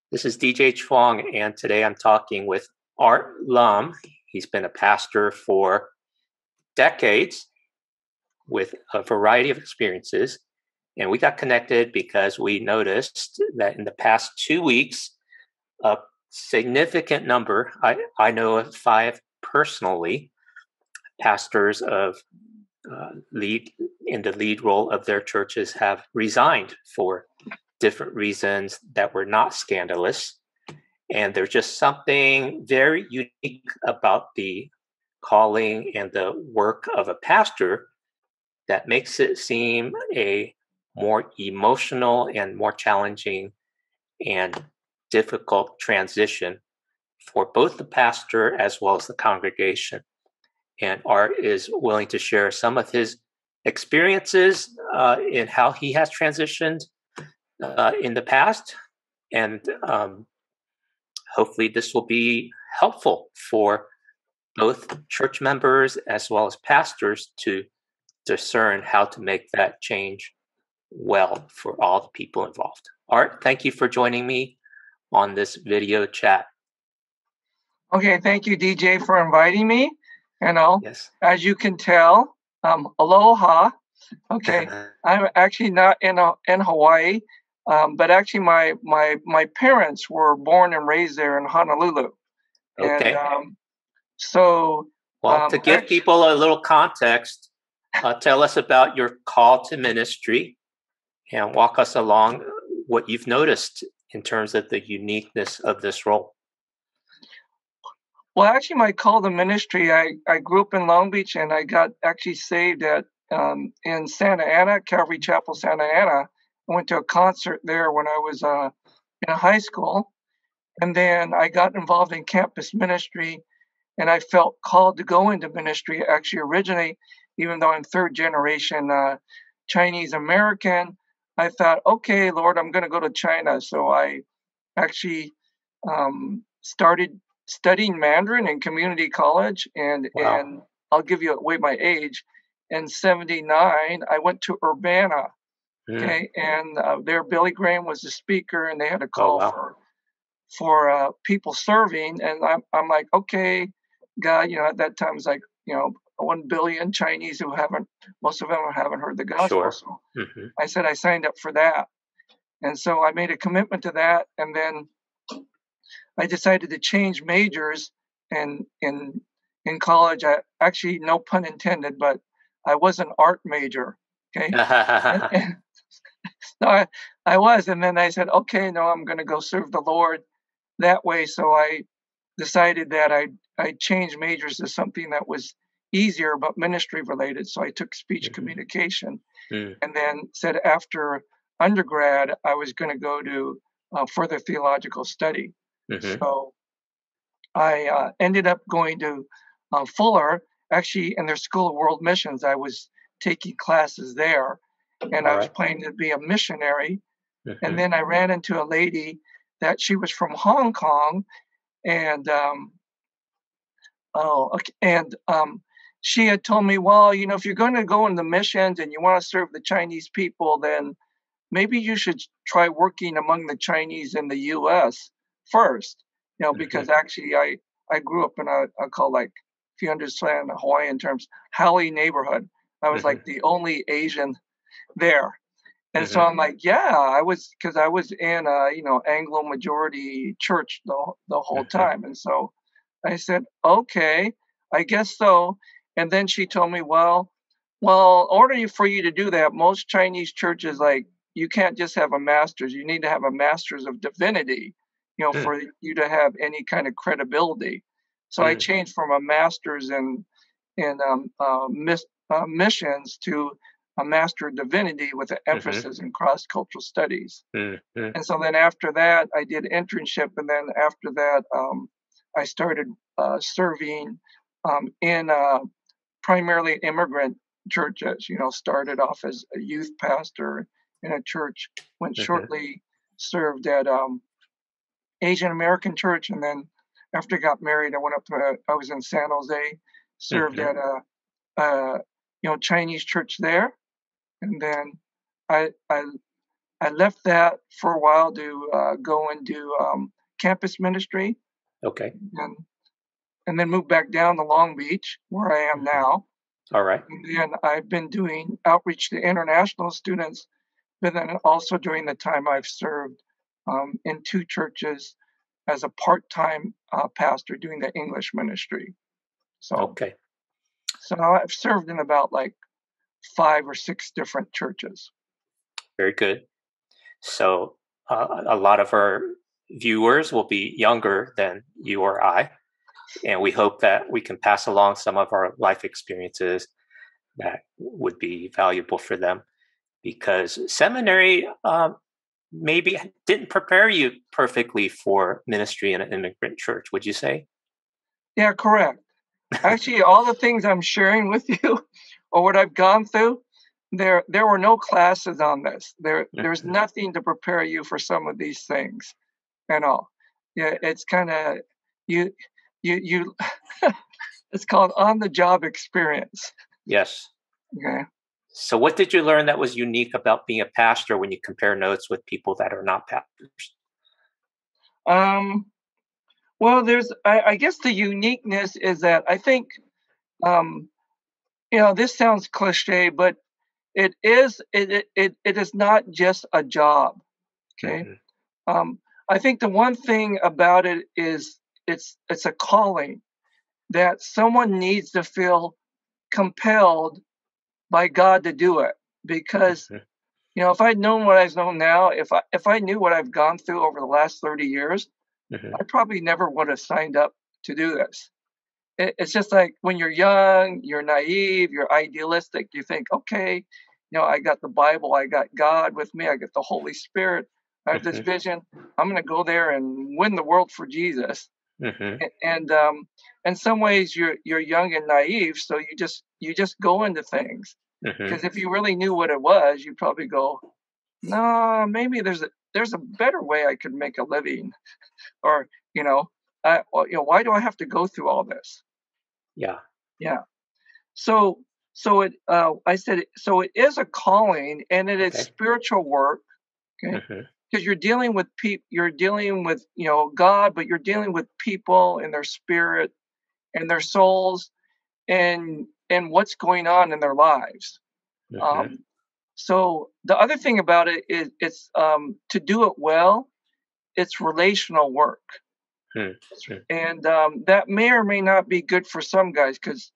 This is DJ Chuang, and today I'm talking with Art Lum. He's been a pastor for decades with a variety of experiences. And we got connected because we noticed that in the past 2 weeks, a significant number, I know of 5 personally, pastors of lead in the lead role of their churches have resigned for different reasons that were not scandalous. And there's just something very unique about the calling and the work of a pastor that makes it seem a more emotional and more challenging and difficult transition for both the pastor as well as the congregation. And Art is willing to share some of his experiences in how he has transitioned in the past. And hopefully this will be helpful for both church members as well as pastors to discern how to make that change well for all the people involved. Art, thank you for joining me on this video chat. Okay, thank you, DJ, for inviting me. Yes. As you can tell, aloha. Okay, I'm actually not in Hawaii, but actually my parents were born and raised there in Honolulu. Okay. And so, well, to give people a little context, tell us about your call to ministry and walk us along what you've noticed in terms of the uniqueness of this role. Well, actually, my call to ministry, I grew up in Long Beach, and I got actually saved at in Santa Ana, Calvary Chapel, Santa Ana. I went to a concert there when I was in high school, and then I got involved in campus ministry, and I felt called to go into ministry. Actually, originally, even though I'm third generation Chinese American, I thought, okay, Lord, I'm going to go to China. So I actually started studying Mandarin in community college, and Wow. and I'll give you away my age. In '79, I went to Urbana, okay, and there Billy Graham was the speaker, and they had a call for people serving, and I'm like, okay, God, at that time it's like 1 billion Chinese who most of them haven't heard the gospel. Sure. So I said I signed up for that, and so I made a commitment to that, and then I decided to change majors, and in college, I actually, no pun intended, but I was an art major. Okay, and no, I was, and then I said, okay, no, I'm going to go serve the Lord that way. So I decided that I changed majors to something that was easier but ministry related. So I took speech communication, and then said after undergrad I was going to go to further theological study. So I ended up going to Fuller, actually in their School of World Missions. I was taking classes there, and I was planning to be a missionary. And then I ran into a lady that she was from Hong Kong, and she had told me, well, if you're going to go into missions and you want to serve the Chinese people, then maybe you should try working among the Chinese in the U.S. first. Because actually I grew up in I call, like, if you understand Hawaiian terms, Haole neighborhood. I was like the only Asian there. And so I'm like, yeah, because I was in a, Anglo majority church the whole time. And so I said, okay, I guess so. And then she told me, well, in order for you to do that, most Chinese churches, like, you can't just have a master's. You need to have a master's of divinity, for you to have any kind of credibility. So I changed from a master's in missions to a master of divinity with an emphasis in cross-cultural studies. And so then after that, I did internship, and then after that, I started serving in primarily immigrant churches. Started off as a youth pastor in a church, went shortly served at Asian American church, and then after I got married, I went up to I was in San Jose, served at a Chinese church there, and then I I left that for a while to go and do campus ministry, Okay. and then moved back down to Long Beach, where I am Mhm. now. All right. And then I've been doing outreach to international students, but then also during the time I've served in 2 churches as a part-time pastor doing the English ministry. So, Okay. so I've served in about like 5 or 6 different churches. Very good. So a lot of our viewers will be younger than you or I, and we hope that we can pass along some of our life experiences that would be valuable for them. Because seminary maybe didn't prepare you perfectly for ministry in an immigrant church. Would you say? Yeah, correct. Actually, all the things I'm sharing with you or what I've gone through, there were no classes on this. There's Mhm. nothing to prepare you for some of these things at all. Yeah, it's kind of you you it's called on the job experience. Yes. Okay. So, what did you learn that was unique about being a pastor when you compare notes with people that are not pastors? Um, well, I guess the uniqueness is that I think, um, this sounds cliche, but it is not just a job. Okay. Hmm. Um, I think the one thing about it is it's a calling that someone needs to feel compelled by God to do it. Because Hmm. if I'd known what I've known now, if I knew what I've gone through over the last 30 years, Hmm. I probably never would have signed up to do this. It's just like when you're young, you're naive, you're idealistic. You think, okay, I got the Bible, I got God with me, I got the Holy Spirit, I have this Hmm. vision. I'm going to go there and win the world for Jesus. Hmm. And in some ways, you're young and naive, so you just go into things. Hmm. Because if you really knew what it was, you'd probably go, no, maybe there's a better way I could make a living, or why do I have to go through all this? Yeah. Yeah. So I said so it is a calling and it is Okay. spiritual work. Okay. Hmm. Because you're dealing with God, but you're dealing with people and their spirit and their souls and what's going on in their lives. Hmm. Um, so the other thing about it is it's to do it well, it's relational work. Hmm. And that may or may not be good for some guys because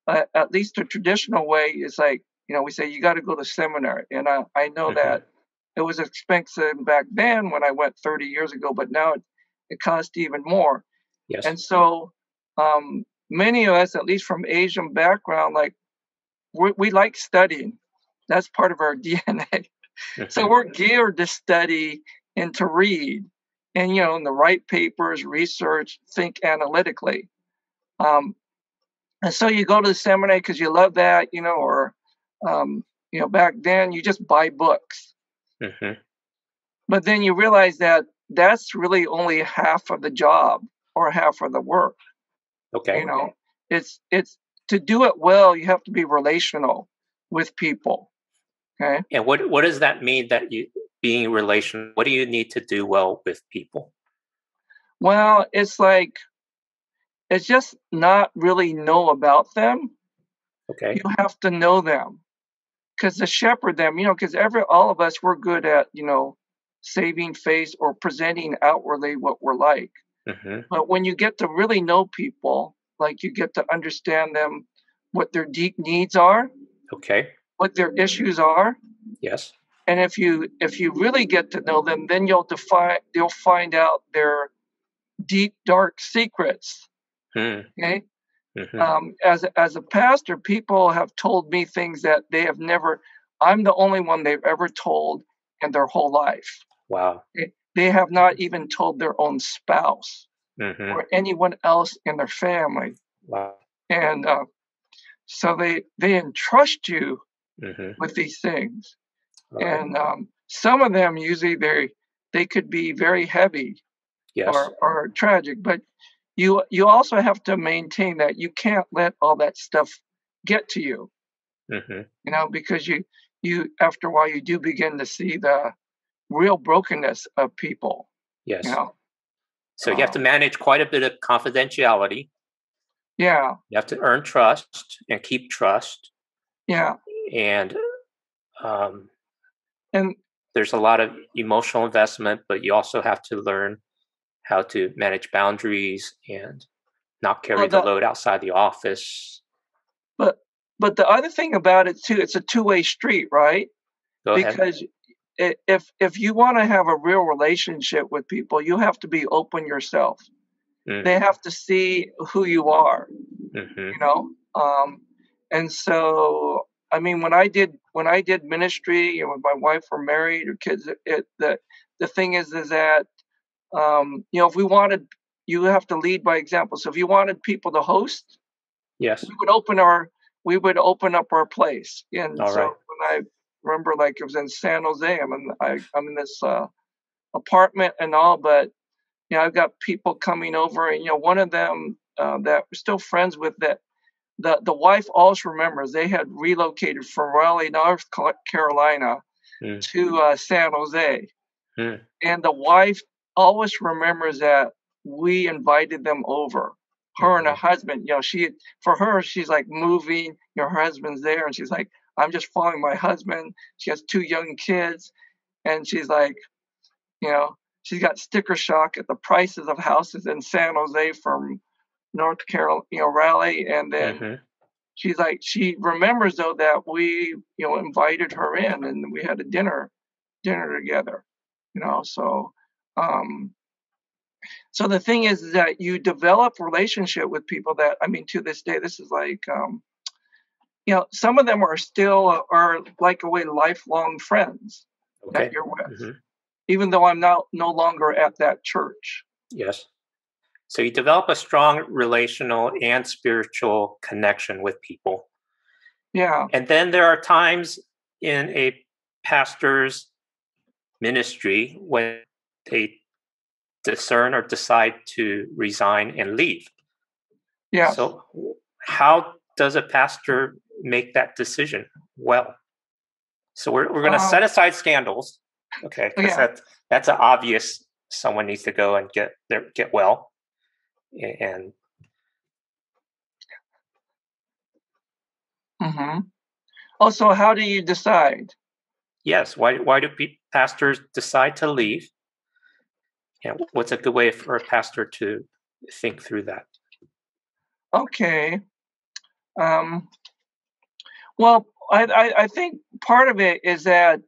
at least the traditional way is like, we say you got to go to seminary. And I know Hmm. that it was expensive back then when I went 30 years ago, but now it costs even more. Yes. And so many of us, at least from Asian background, like we like studying. That's part of our DNA. So Hmm. we're geared to study and to read and, and to write papers, research, think analytically. Um, and so you go to the seminary because you love that, or, back then you just buy books. Hmm. But then you realize that that's really only half of the job or half of the work. You Okay. know, it's to do it well, you have to be relational with people. Okay. And what does that mean that you being relational? What do you need to do well with people? Well, it's just not really know about them. You Okay. have to know them because to shepherd them, because all of us we're good at, saving face or presenting outwardly what we're like. Hmm. But when you get to really know people, like you get to understand them, what their deep needs are, Okay. what their issues are, Yes. and if you really get to know them, then you'll find out their deep dark secrets. Hmm. Okay. Hmm. As a pastor, people have told me things that they have never. I'm the only one they've ever told in their whole life. Wow. They have not even told their own spouse Hmm. or anyone else in their family, Wow. and so they entrust you Hmm. with these things, All right. and some of them usually they could be very heavy Yes. or tragic, but you also have to maintain that you can't let all that stuff get to you, Hmm. because you after a while you do begin to see the real brokenness of people, you Yes. know. So you have to Um, manage quite a bit of confidentiality. yeah, You have to earn trust and keep trust. yeah, And um, and there's a lot of emotional investment, but you also have to learn how to manage boundaries and not carry well, the load outside the office. but but the other thing about it too, it's a two-way street, right? Go ahead. Because if you want to have a real relationship with people, you have to be open yourself. Mm, They have to see who you are, hmm you know. And so, I mean, when I did ministry and when my wife were married or kids, the thing is that if we wanted, you have to lead by example. So if you wanted people to host, Yes. we would open our we would open up our place. And All so right. when I remember, like, it was in San Jose, I'm in this apartment and all, but I've got people coming over, and one of them that we're still friends with, that the wife also remembers they had relocated from Raleigh, North Carolina Mm, to San Jose, mm, and the wife always remembers that we invited them over. Her and her hmm husband, for her, she's like moving. Her husband's there, and she's like, I'm just following my husband. She has two young kids, and she's like, she's got sticker shock at the prices of houses in San Jose from North Carolina, Raleigh, and then hmm she's like, she remembers though that we, invited her in, and we had a dinner together, so. Um, So the thing is that you develop relationship with people that, I mean, to this day, this is like, some of them are still are like a way lifelong friends that Okay. you're with, hmm even though I'm now no longer at that church. Yes. So you develop a strong relational and spiritual connection with people. Yeah. And then there are times in a pastor's ministry when they discern or decide to resign and leave. Yes. So, how does a pastor make that decision? Well, so we're going to set Um. aside scandals, okay? Because Yeah. that's an obvious. Someone needs to go and get well, and Hmm. Also, how do you decide? yes, why do pastors decide to leave? And what's a good way for a pastor to think through that? Okay. Um. Well, I think part of it is that,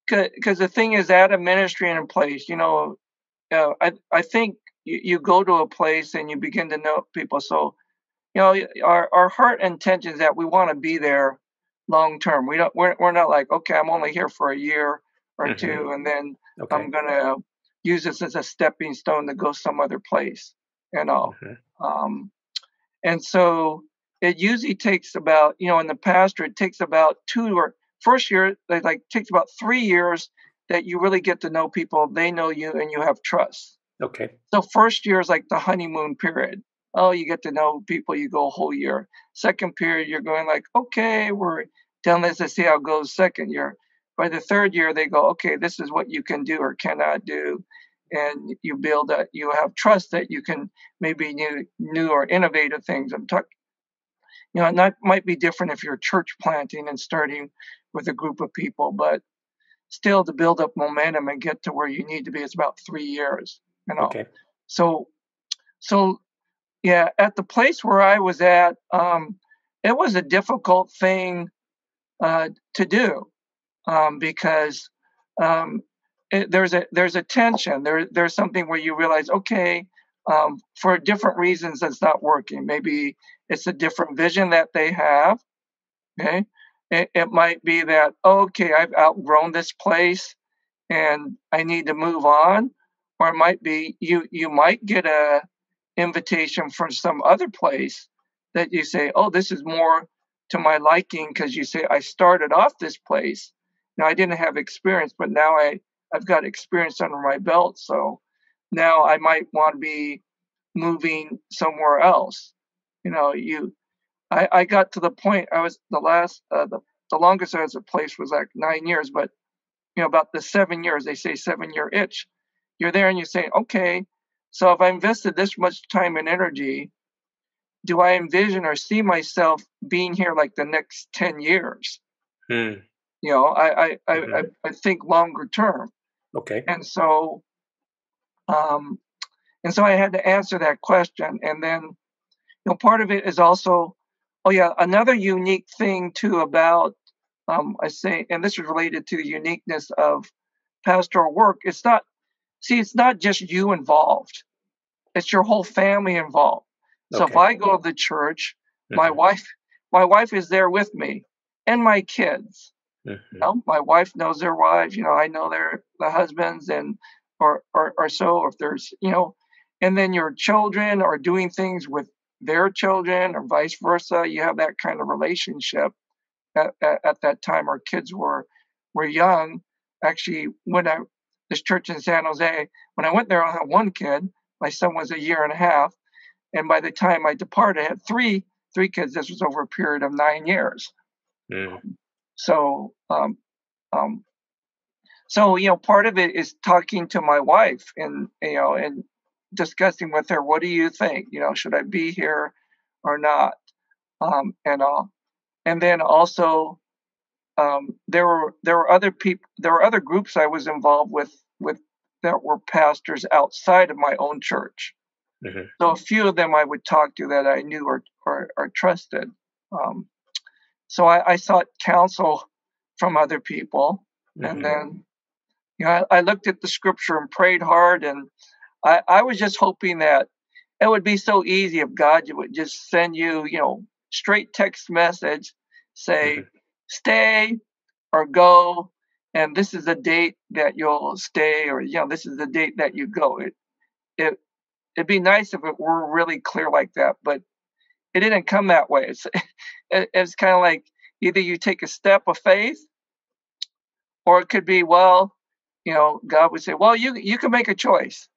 because the thing is, at a ministry in a place, I think you go to a place and you begin to know people. So, our heart intention is that we want to be there long term. We're not like, okay, I'm only here for a year or hmm two, and then Okay. I'm gonna use this as a stepping stone to go some other place, you know. hmm Um, and so it usually takes about, in the pastor, it takes about two, or first year, it like takes about 3 years that you really get to know people. They know you and you have trust. Okay. So first year is like the honeymoon period. Oh, you get to know people, you go a whole year. Second period, you're going like, okay, we're done this to see how it goes. Second year. By the third year, they go, okay, this is what you can do or cannot do. And you build that, you have trust that you can maybe new or innovative things. I'm talking, and that might be different if you're church planting and starting with a group of people, but still to build up momentum and get to where you need to be, it's about 3 years, you know. Okay. So so yeah, at the place where I was at, it was a difficult thing to do, because um, there's a tension. There's something where you realize, okay, for different reasons, it's not working. Maybe it's a different vision that they have. Okay, it might be that, okay, I've outgrown this place and I need to move on, or it might be you might get a invitation from some other place that you say, oh, this is more to my liking, because you say, I started off this place. Now I didn't have experience, but now I've got experience under my belt. So now I might want to be moving somewhere else. I got to the point, I was the longest I was at a place was like 9 years, but about the 7 years. They say 7-year itch. You're there and you say, okay, so if I invested this much time and energy, do I envision or see myself being here like the next 10 years? Hmm. I think longer term. Okay. And so, um, I had to answer that question. And then, part of it is also, oh yeah, another unique thing too about, I say, and this is related to the uniqueness of pastoral work. It's not just you involved. It's your whole family involved. So if Okay. I go to the church, my Hmm. wife, my wife is there with me, and my kids. Hmm. My wife knows their wives. I know the husbands, and or so. If there's, and then your children are doing things with their children, or vice versa. You have that kind of relationship. At that time, our kids were young. Actually, this church in San Jose, when I went there, I had one kid. My son was a year and a half, and by the time I departed, I had three kids. This was over a period of 9 years. Mm. So, um, part of it is talking to my wife and discussing with her, what do you think? Should I be here or not? And all. And then also, there were other people, there were other groups I was involved with that were pastors outside of my own church. Hmm. So a few of them I would talk to that I knew or trusted. Um, so I sought counsel from other people, and Hmm. then I looked at the scripture and prayed hard, and I was just hoping that it would be so easy if God would just send you, straight text message, say, Hmm. stay or go, and this is the date that you'll stay, or this is the date that you go. It it'd be nice if it were really clear like that, but it didn't come that way. It's kind of like either you take a step of faith, or it could be, well, God would say, well, you can make a choice.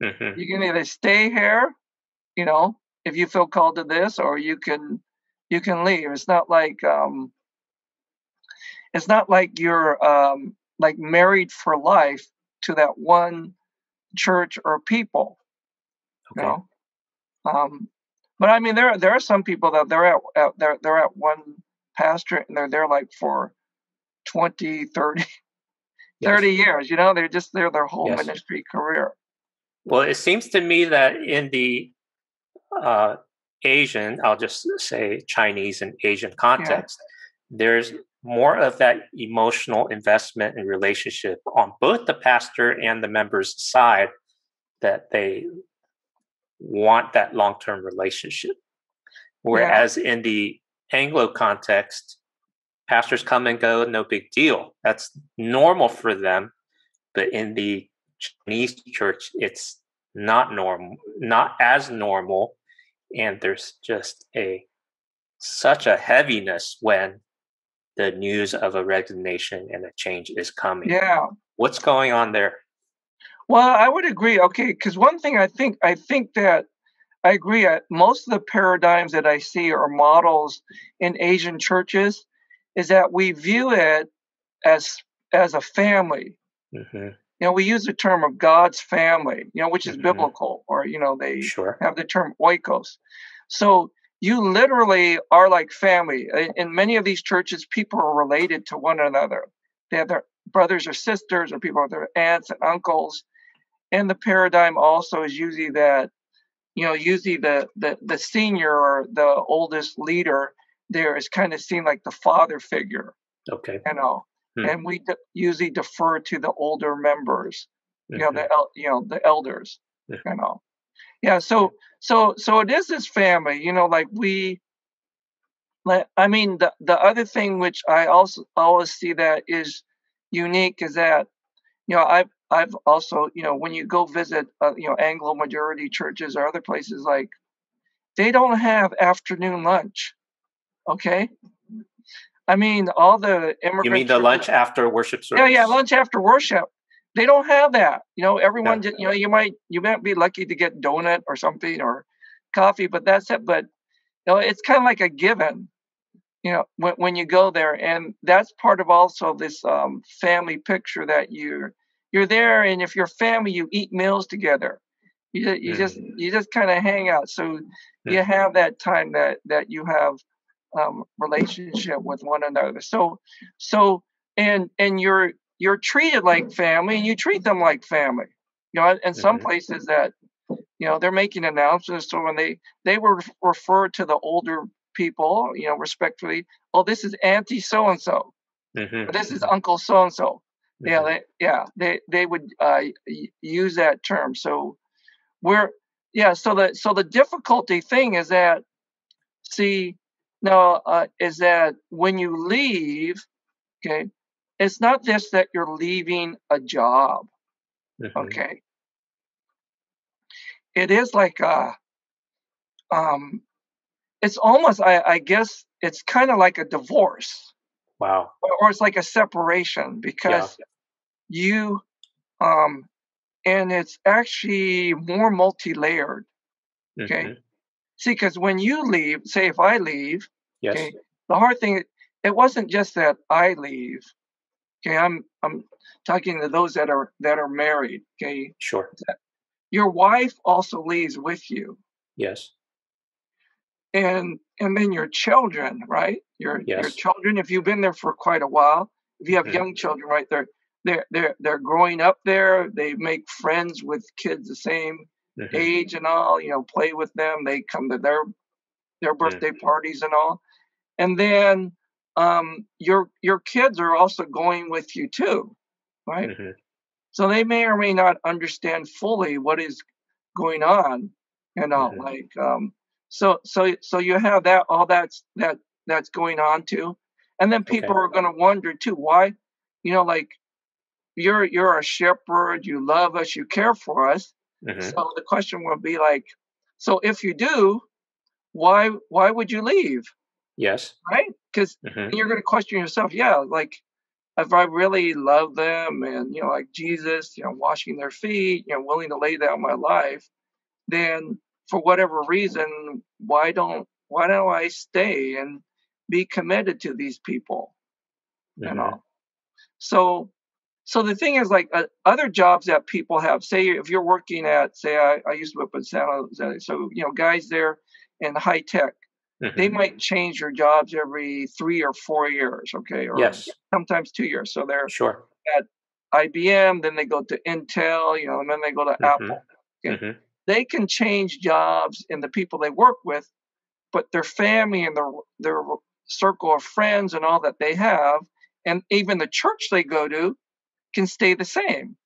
Hmm. You can either stay here, you know, if you feel called to this, or you can leave. It's not like you're like married for life to that one church or people, you Okay. know. Um, but I mean, there are some people that they're at one pastor, and they're there like for 20, 30, Yes. 30 years. They're just there their whole Yes. ministry career. Well, it seems to me that in the uh, Asian, I'll just say Chinese and Asian Yeah, context, there's more of that emotional investment and relationship on both the pastor and the members' side, that they want that long term relationship. yeah, Whereas in the Anglo context, pastors come and go, no big deal. That's normal for them. But in the Chinese church, it's not normal, not as normal. And there's just such a heaviness when the news of a resignation and a change is coming. yeah. What's going on there? Well, I would agree. Okay, because one thing I think that I agree. Most of the paradigms that I see or models in Asian churches is that we view it as as a family. Hmm. We use the term of God's family, which is Hmm. biblical, or they Sure. have the term oikos. So you literally are like family. In many of these churches, people are related to one another. They have their brothers or sisters, or people have their aunts and uncles. And the paradigm also is usually that, usually the senior or the oldest leader there is kind of seen like the father figure, Okay. you know, Hmm. and we usually defer to the older members, Hmm. the elders, you know. Yeah, so it is this family, like I mean, the other thing which I also always see that is unique is that, I've also, when you go visit, Anglo majority churches or other places, like they don't have afternoon lunch. Okay, I mean, all the You mean immigrant the churches. lunch after worship Yeah, yeah, service? lunch after worship. They don't have that. No. Everyone just, you might be lucky to get donut or something, or coffee, but that's it. But it's kind of like a given. when you go there, and that's part of also this family picture that you're there, and if you're family, you eat meals together. You just kind of hang out. So you mm, have that time that you have relationship with one another. And you're treated like family, and you treat them like family. In some mhm, places that they're making announcements, so when they were refer to the older people, respectfully, oh, this is Auntie so and so, mhm, or this is mhm, Uncle so and so. Yeah, mhm, they would use that term. So we're yeah. So the difficulty thing is that, see, now is that when you leave, okay, it's not just that you're leaving a job, mhm. okay. It is like um it's almost, I guess it's kind of like a divorce, Wow. or it's like a separation, Yeah. because you um and it's actually more multi-layered. Okay, Mhm. see, because when you leave, say if I leave, Yes. okay, the hard thing, it wasn't just that I leave. Okay, I'm talking to those that are married. Okay, Sure. your wife also leaves with you, Yes. and then your children, right? Your Yes. children, if you've been there for quite a while, if you have Mhm, young children, right, they're growing up there. They make friends with kids the same mhm, age and all. Play with them. They come to their mm, birthday parties and all. And then your kids are also going with you too, right? mhm, So they may or may not understand fully what is going on, mhm. like so you have that, all that's going on too. And then people Okay. are going to wonder too, why, like, you're a shepherd, you love us, you care for us. Mhm. So the question will be like, so if you do, why would you leave, Yes. right? Because Mhm, you're going to question yourself, yeah, like, if I really love them, and like Jesus, washing their feet, willing to lay down my life, then for whatever reason, why don't I stay and be committed to these people and mhm. all? So the thing is, like, other jobs that people have, say if you're working at, say, I used to work in San Jose, so guys there in high tech, they Mhm. might change their jobs every 3 or 4 years, okay, or Yes. sometimes 2 years. So they're Sure. at IBM, then they go to Intel, and then they go to Mhm, Apple. Okay. mhm, They can change jobs and the people they work with, but their family and their circle of friends and all that they have, and even the church they go to, can stay the same.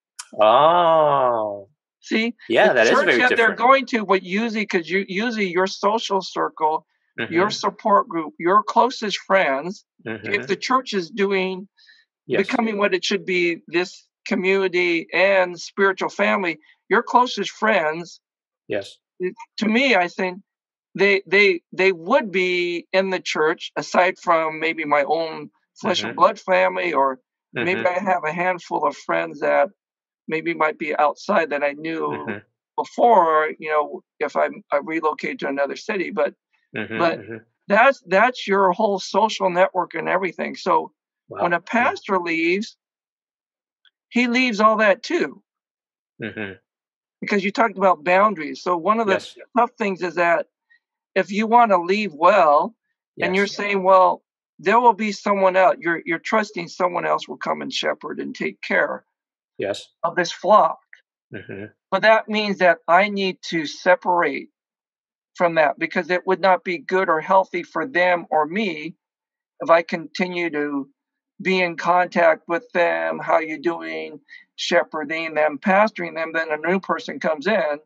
Oh, See, the yeah, that is church very that they're different. going to, but usually, because usually your social circle, your Mhm, support group, your closest friends, if mhm. the church is doing, Yes. becoming what it should be, this community and spiritual family, your closest friends, Yes. to me, I think they would be in the church, aside from maybe my own flesh and Mhm, blood family, or maybe mhm, I have a handful of friends that maybe might be outside that I knew mhm, before, if I relocate to another city. But mhm, but mhm. that's your whole social network and everything. So when Wow. a Mm, pastor leaves, he leaves all that too, mhm. because you talked about boundaries. So one of the Yes. tough things is that if you want to leave well, and you're Yes. saying, well, there will be someone else, you're trusting someone else will come and shepherd and take care Yes. of this flock. Mhm, But that means that I need to separate from that, because it would not be good or healthy for them or me if I continue to be in contact with them, how you doing, shepherding them, pastoring them. Then a new person comes in,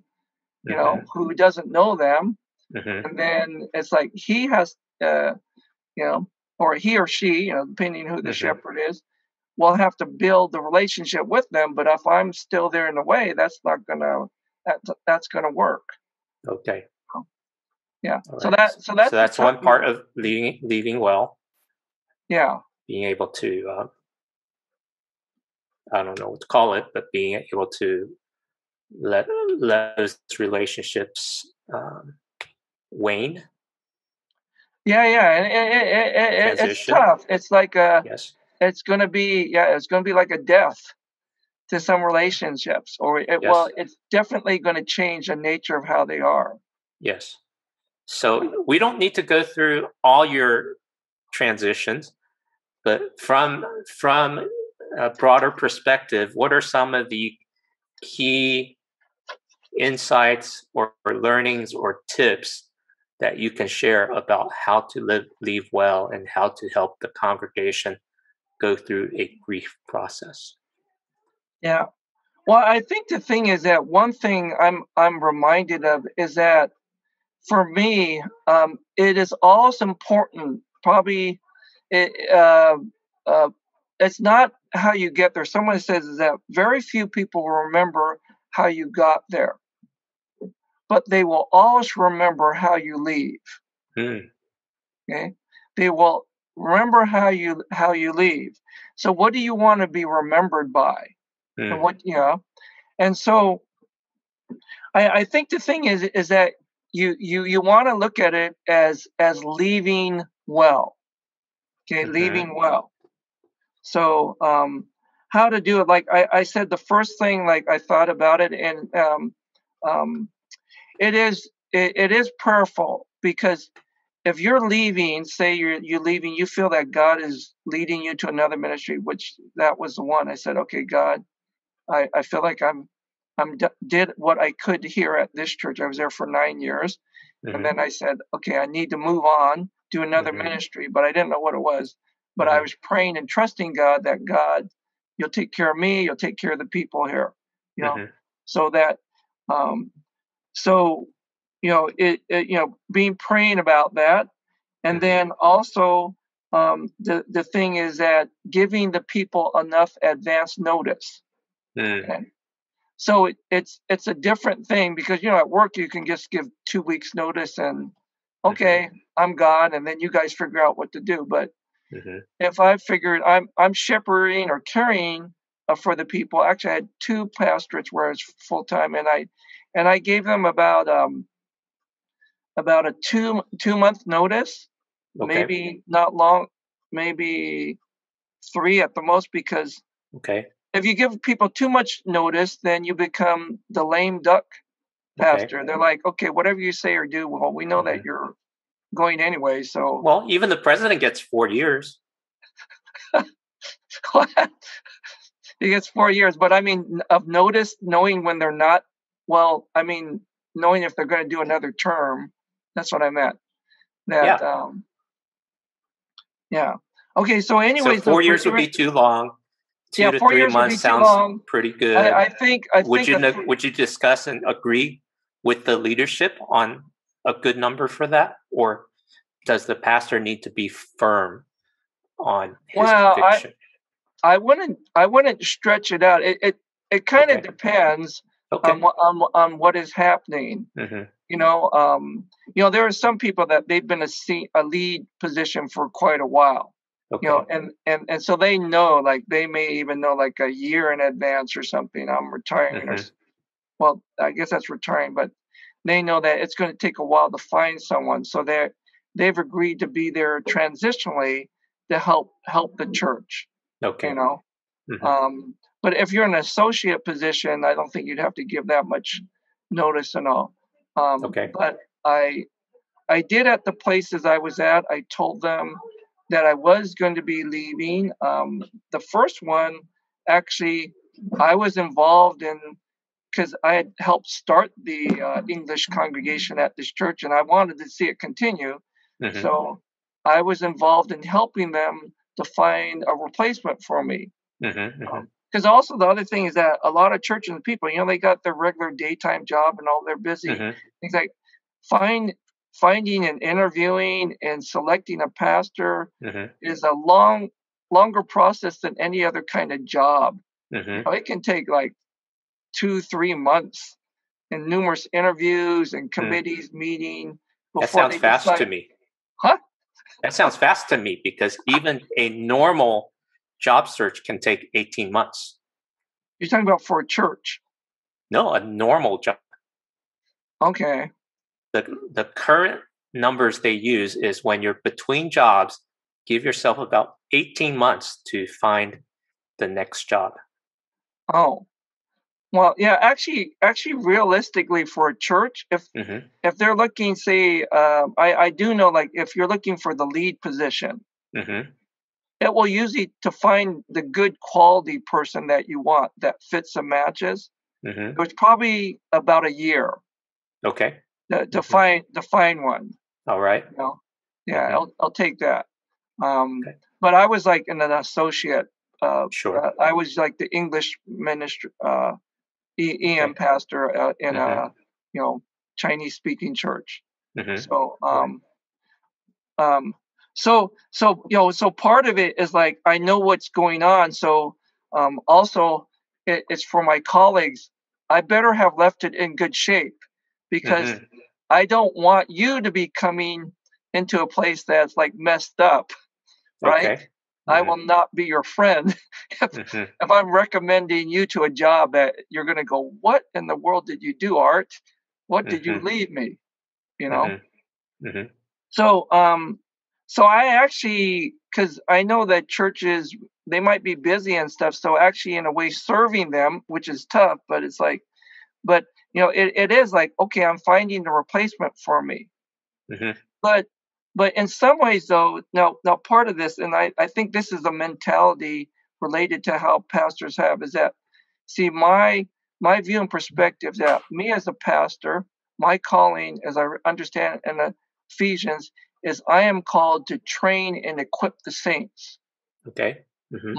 mhm, who doesn't know them, mhm, and then it's like he has, you know, or he or she, depending who the mhm. shepherd is, will have to build the relationship with them. But if I'm still there in the way, that's gonna work. Okay. Yeah. All So right. So that's the that's tough. one part of leaving well, Yeah. being able to, I don't know what to call it, but being able to let let those relationships wane. yeah, and it's transition. tough. It's like Yes, it's gonna be, yeah, it's gonna be like a death to some relationships, or well, yes, it's definitely going to change the nature of how they are. yes. So we don't need to go through all your transitions, but from a broader perspective, what are some of the key insights or learnings or tips that you can share about how to leave well and how to help the congregation go through a grief process? Yeah. Well, I think the thing is that one thing I'm reminded of is that for me, it is also important. Probably, it, uh, it's not how you get there. Someone says is that very few people will remember how you got there, but they will always remember how you leave. Mm, Okay, they will remember how you leave. So, what do you want to be remembered by, and mm, what you know? And so, I think the thing is that you want to look at it as leaving well. Okay, mm-hmm, leaving well. So how to do it? Like I said, the first thing like I thought about it, and um, it is prayerful because if you're leaving, say you're leaving, you feel that God is leading you to another ministry, which that was the one. I said, okay, God, I feel like did what I could here at this church. I was there for 9 years. And mm-hmm, then I said, okay, I need to move on, do another mm-hmm, ministry, but I didn't know what it was. But I mm-hmm, was praying and trusting God that God, you'll take care of me, you'll take care of the people here, you know, mm-hmm, so that, um, so, being praying about that. And mm-hmm, then also, the thing is that giving the people enough advance notice. mm, Okay. So it's a different thing because at work you can just give 2 weeks notice and mm-hmm, okay, I'm gone, and then you guys figure out what to do. But mm-hmm, if I figured I'm shepherding or caring for the people, actually I had two pastorates where I was full time, and I gave them about a 2 month notice, okay, maybe not long, maybe three at the most, because okay, if you give people too much notice, then you become the lame duck okay. pastor. They're like, okay, whatever you say or do, well, we know that Mm-hmm. you're going anyway. So Well, even the president gets 4 years. he gets 4 years. But I mean, of notice, knowing when they're not, well, I mean, knowing if they're going to do another term, that's what I meant. That, Yeah. yeah. Okay. So, So anyways, 4 years would be too long. yeah, Two to four three years would months be too sounds long. pretty I, good. I think, I Would think you a three, would you discuss and agree with the leadership on a good number for that, or does the pastor need to be firm on his well, conviction? I wouldn't stretch it out. It kind of Okay. depends Okay. on what is happening. Mm-hmm. You know, there are some people that they've been a lead position for quite a while. Okay. And so they know, like they may even know like a year in advance or something. I'm retiring, or Mm-hmm. well, I guess that's retiring, but they know that it's going to take a while to find someone. So they've agreed to be there transitionally to help the church. You Okay. know, Mm-hmm. um, but if you're in an associate position, I don't think you'd have to give that much notice and all. Okay. But I did at the places I was at. I told them that I was going to be leaving. The first one, actually, I was involved in because I had helped start the English congregation at this church, and I wanted to see it continue. Mm-hmm. So I was involved in helping them to find a replacement for me. Mm-hmm. Mm-hmm. Because also the other thing is that a lot of churches and people, they got their regular daytime job and all they're busy. Mm-hmm. Things like find finding and interviewing and selecting a pastor Mm-hmm. is a longer process than any other kind of job. Mm-hmm. It can take like 2-3 months and numerous interviews and Mm. committees meeting That before sounds they fast to decide. me. Huh? That sounds fast to me because even a normal job search can take 18 months. You're talking about for a church. No, a normal job. Okay. The current numbers they use is when you're between jobs, give yourself about 18 months to find the next job. Oh, well, yeah, actually, realistically, for a church, Hmm. if they're looking, say, I do know, like, if you're looking for the lead position, Hmm. it will usually to find the good quality person that you want that fits and matches. Hmm. It was probably about a year Okay. to Hmm. find one. All right. You know, yeah, Hmm. I'll take that. Um, Okay. but I was like an associate. Sure. I was like the English minister, EM Okay. pastor in Hmm. a Chinese speaking church. Hmm. So Right. um, so part of it is like I know what's going on. So also it's for my colleagues. I better have left it in good shape because Hmm. I don't want you to be coming into a place that's like messed up, right? Okay. I Hmm. will not be your friend Hmm. if I'm recommending you to a job that you're going to go, what in the world did you do, Art? What did you Hmm. leave me? You know? Hmm. Hmm. So, so I actually, because I know that churches, they might be busy and stuff. So actually, in a way, serving them, which is tough, but it's like, but it is like, okay, I'm finding a replacement for me. Hmm. But in some ways though, now part of this, and I think this is a mentality related to how pastors have, is that see my view and perspective that me as a pastor, my calling as I understand in Ephesians is I am called to train and equip the saints. Okay. Hmm.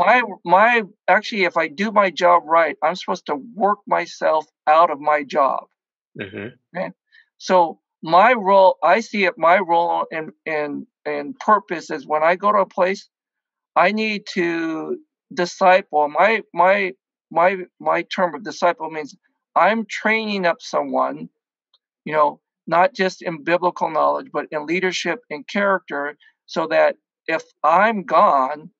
My actually if I do my job right, I'm supposed to work myself out of my job. Hmm. Okay? So my role, I see it. My role and purpose is when I go to a place, I need to disciple. My term of disciple means I'm training up someone, not just in biblical knowledge, but in leadership and character, so that if I'm gone,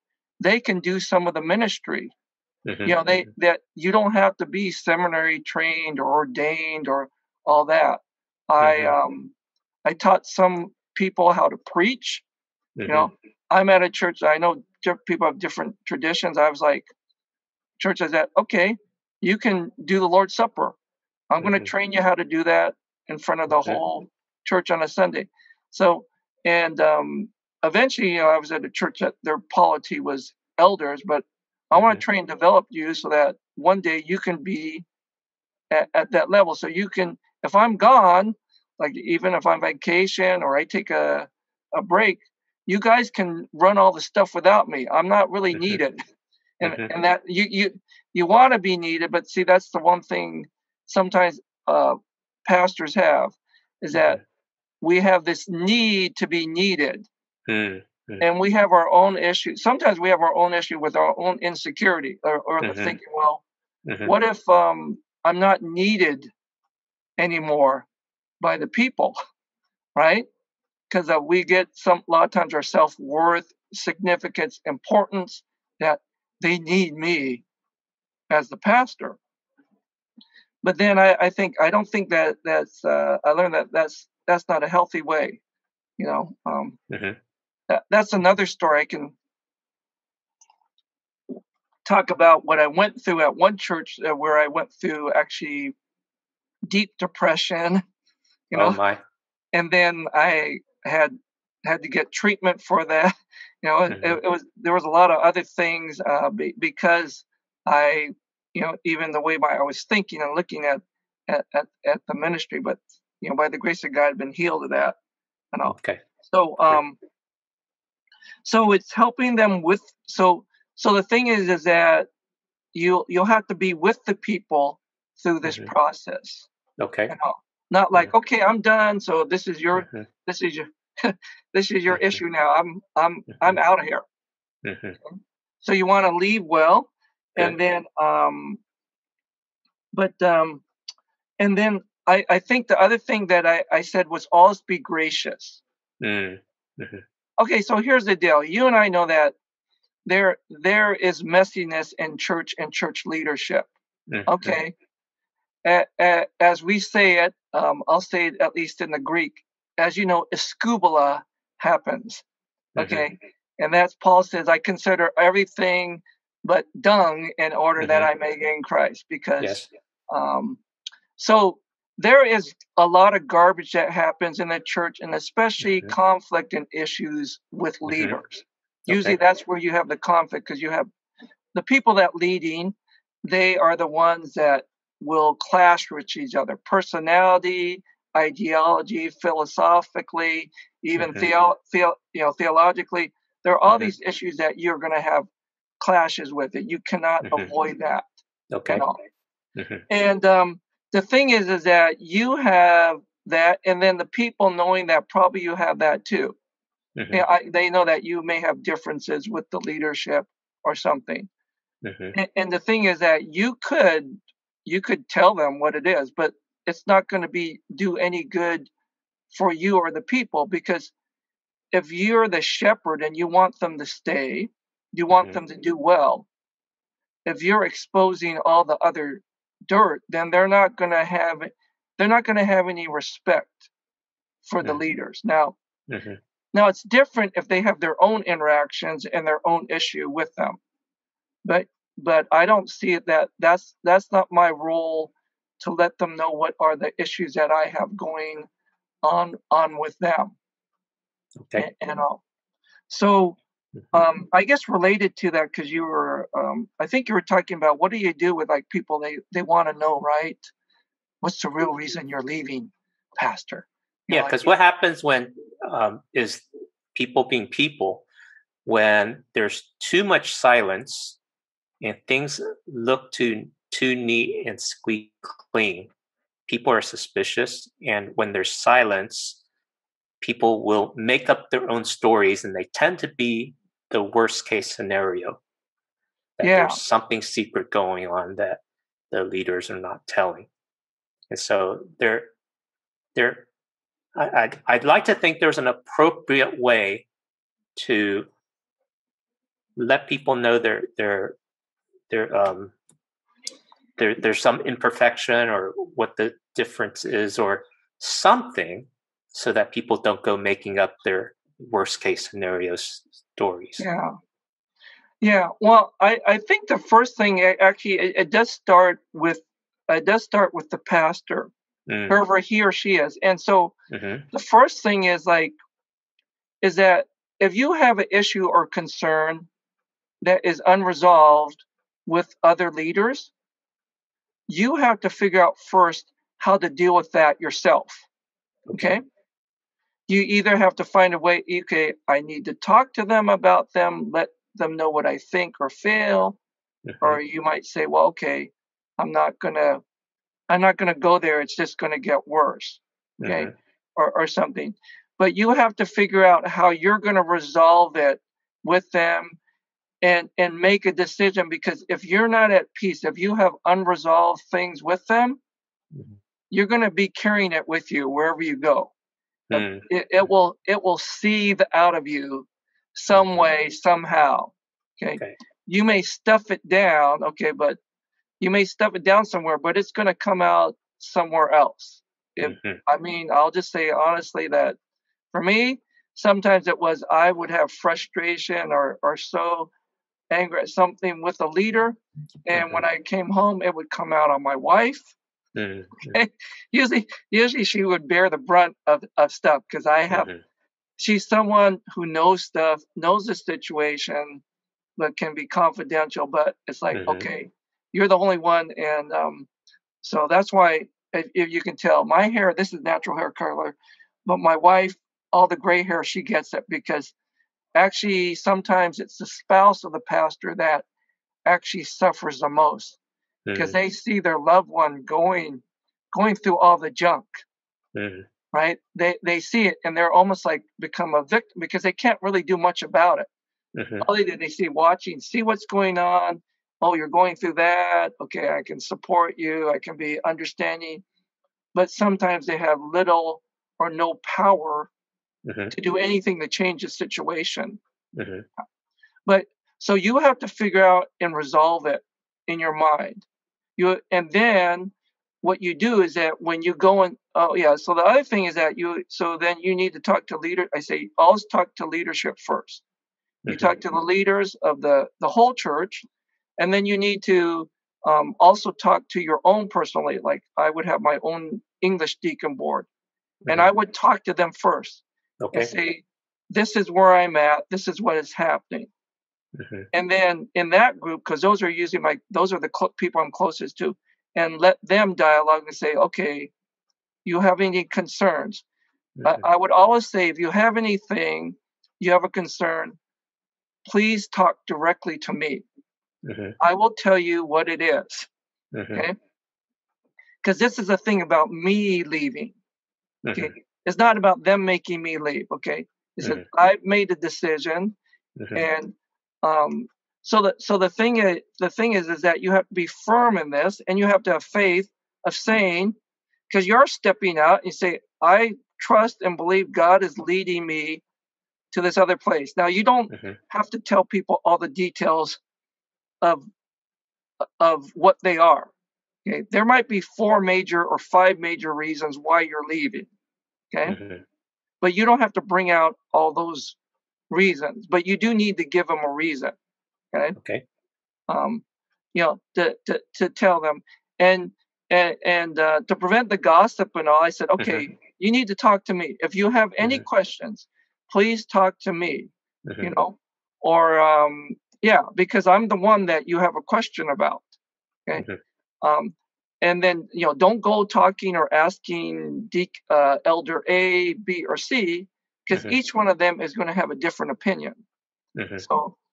they can do some of the ministry. Hmm. They that you don't have to be seminary trained or ordained or all that. I Hmm. I taught some people how to preach. You Hmm. know, I'm at a church. I know people have different traditions. I was like, church is that okay? You can do the Lord's Supper. I'm going to Hmm. train you how to do that in front of the Hmm. whole church on a Sunday. So, and eventually, I was at a church that their polity was elders, but I want to Hmm. train and develop you so that one day you can be at that level. So you can, if I'm gone, like even if I'm vacation or I take a break, you guys can run all the stuff without me. I'm not really Hmm. needed. And Hmm. and that you want to be needed, but see that's the one thing sometimes uh, pastors have is that Hmm. we have this need to be needed, Hmm. and we have our own issue. Sometimes we have our own issue with our own insecurity or the Hmm. thinking, well, Hmm. what if I'm not needed anymore by the people, right? Because we get a lot of times our self worth, significance, importance that they need me as the pastor. But then I think I don't think that I learned that that's not a healthy way. You know, Hmm. that's another story. I can talk about what I went through at one church where I went through actually deep depression. You Oh know, my. and then I had to get treatment for that. Hmm. It was there was a lot of other things because I, even the way I was thinking and looking at the ministry, but by the grace of God, I've been healed of that and all. Okay. So Great. so it's helping them with so the thing is that you'll have to be with the people through this Hmm. process. Okay. Not Yeah. like, okay, I'm done. So Hmm. this is your this is your Hmm. issue now. I'm Hmm. out of here. Hmm. So you want to leave well, and Good. then but and then I think the other thing that I said was always be gracious. Mm. Mhm. Okay, so here's the deal. You and I know that there is messiness in church and church leadership. Mhm. Okay, as we say it, I'll say it at least in the Greek. as you know, escubala happens. Mm-hmm. Okay. And that's Paul says, I consider everything but dung in order that Mm-hmm. I may gain Christ. Because Yes. um, so there is a lot of garbage that happens in the church, and especially Mm-hmm. conflict and issues with Mm-hmm. leaders. Usually Okay. that's where you have the conflict, because you have the people that leading, they are the ones that will clash with each other. Personality, ideology, philosophically, even Mm-hmm. theologically. There are all Mm-hmm. these issues that you're going to have clashes with it. You cannot Mm-hmm. avoid that at Okay. all. Mm-hmm. And the thing is that you have that, and then the people knowing that probably you have that too. Mm-hmm. Yeah, they know that you may have differences with the leadership or something. Mm-hmm. And the thing is that you could tell them what it is, but it's not going to be do any good for you or the people, because if you're the shepherd and you want them to stay, you want Mm-hmm. them to do well. If you're exposing all the other dirt, then they're not going to have any respect for the leaders. Mm-hmm. Now it's different if they have their own interactions and their own issue with them. But I don't see it that's not my role to let them know what are the issues that I have going on with them, Okay. and all. So Mm-hmm. I guess related to that, because you were I think you were talking about what do you do with like people, they want to know, right? What's the real reason you're leaving, pastor? Yeah, Like, because what happens when is people being people when there's too much silence and things look too neat and squeak clean. People are suspicious, and when there's silence, people will make up their own stories, and they tend to be the worst case scenario, that yeah, there's something secret going on that the leaders are not telling. And so there I'd like to think there's an appropriate way to let people know their there's some imperfection or what the difference is or something, so that people don't go making up their worst case scenario stories. yeah, yeah. Well, I think the first thing, actually, it does start with the pastor, Mm, whoever he or she is. And so mm-hmm, the first thing is that if you have an issue or concern that is unresolved with other leaders, you have to figure out first how to deal with that yourself. okay. Okay? You either have to find a way, okay, I need to talk to them about them, let them know what I think or feel, Mm-hmm, or you might say, well, okay, I'm not gonna I'm not gonna go there, it's just gonna get worse. Okay? mm-hmm, Or something. But you have to figure out how you're gonna resolve it with them, and make a decision, because if you're not at peace, if you have unresolved things with them, mm-hmm, you're going to be carrying it with you wherever you go. mm, It will seethe out of you some mm-hmm, way, somehow. Okay. okay. You may stuff it down, okay, but you may stuff it down somewhere, but it's going to come out somewhere else. If Mm-hmm, I mean, I'll just say honestly that for me, sometimes it was I would have frustration or so angry at something with a leader, and mm-hmm, when I came home, it would come out on my wife. mm-hmm, Usually she would bear the brunt of stuff, because mm-hmm, she's someone who knows stuff, knows the situation, but can be confidential. But it's like, mm-hmm, okay, you're the only one, and so that's why, if you can tell, my hair, this is natural hair color, but my wife, all the gray hair, she gets it, because actually sometimes it's the spouse of the pastor that actually suffers the most, because mm-hmm, they see their loved one going through all the junk, mm-hmm, right? They see it, and they're almost like become a victim, because they can't really do much about it. mm-hmm, All they do, they see watching, see what's going on. Oh, you're going through that. Okay, I can support you. I can be understanding. But sometimes they have little or no power mm-hmm, to do anything to change the situation. mm-hmm, But so you have to figure out and resolve it in your mind. And then what you do is that when you go in, oh yeah, so the other thing is that then you need to talk to leader. I say always talk to leadership first. You Mm-hmm. talk to the leaders of the whole church, and then you need to also talk to your own personally. Like I would have my own English deacon board, and Mm-hmm. I would talk to them first and Okay. say, "This is where I'm at. This is what is happening." Mm-hmm. And then in that group, because those are usually those are the people I'm closest to, and let them dialogue and say, "Okay, you have any concerns?" Mm-hmm. I would always say, if you have anything, you have a concern, please talk directly to me. Mm-hmm. I will tell you what it is. Mm-hmm. Okay. Because this is a thing about me leaving. Okay. Mm-hmm. It's not about them making me leave. Okay. It's that Mm-hmm. I've made a decision. Mm-hmm. And um, so the thing is that you have to be firm in this, and you have to have faith of saying, because you're stepping out and you say, I trust and believe God is leading me to this other place. Now you don't Mm-hmm. have to tell people all the details of what they are. Okay, there might be 4 major or 5 major reasons why you're leaving. Okay, Mm-hmm. but you don't have to bring out all those reasons, but you do need to give them a reason. Okay, Okay. um, to tell them, and to prevent the gossip and all, I said, Mm-hmm. okay, you need to talk to me. If you have any Mm-hmm. questions, please talk to me. You Mm-hmm. know, or yeah, because I'm the one that you have a question about. Okay. Mm-hmm. Um, and then don't go talking or asking elder A, B, or C, because Mm-hmm. each one of them is going to have a different opinion. Mm-hmm.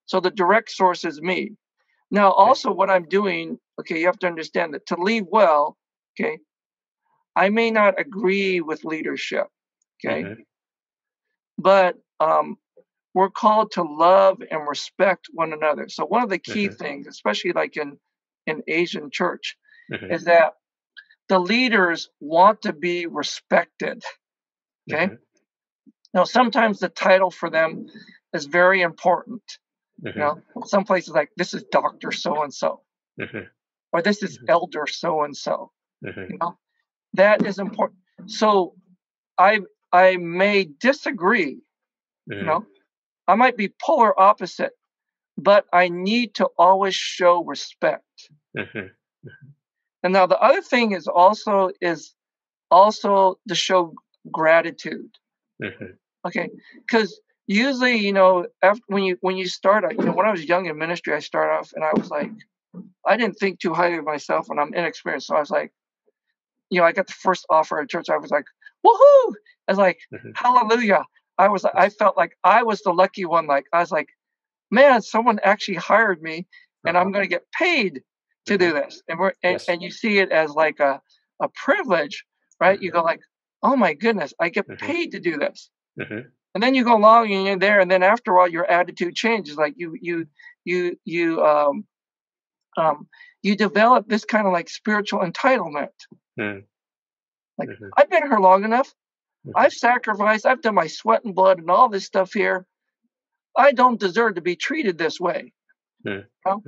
So the direct source is me. Now, Okay. also what I'm doing, okay, you have to understand that to lead well, okay, I may not agree with leadership, okay, Mm-hmm. but we're called to love and respect one another. So one of the key Mm-hmm. things, especially like in Asian church, Mm-hmm. is that the leaders want to be respected. Okay. Mm-hmm. Now sometimes the title for them is very important. You Mm-hmm. know, some places like this is Dr. So and so, Mm-hmm. or this is Elder so and so. Mm-hmm. You know, that is important. So I I may disagree. You Mm-hmm. know, I might be polar opposite, but I need to always show respect. Mm-hmm. And now the other thing is also to show gratitude. Mm-hmm. Okay, because usually, after when you start out, when I was young in ministry, I started off and I was like, I didn't think too highly of myself, and I'm inexperienced. So I was like, I got the first offer at church. I was like, woohoo! I was like, Mm-hmm. hallelujah! I Yes. felt like I was the lucky one. Like I was like, man, someone actually hired me, and I'm Uh-huh. going to get paid to Mm-hmm. do this. And we're Yes. and you see it as like a privilege, right? You Mm-hmm. go like, oh my goodness, I get Mm-hmm. paid to do this. Mm-hmm. And then you go along and you're there, and then after a while, your attitude changes. Like you you um you develop this kind of like spiritual entitlement. Like Mm-hmm. I've been here long enough. Mm-hmm. I've sacrificed. I've done my sweat and blood and all this stuff here. I don't deserve to be treated this way. You know?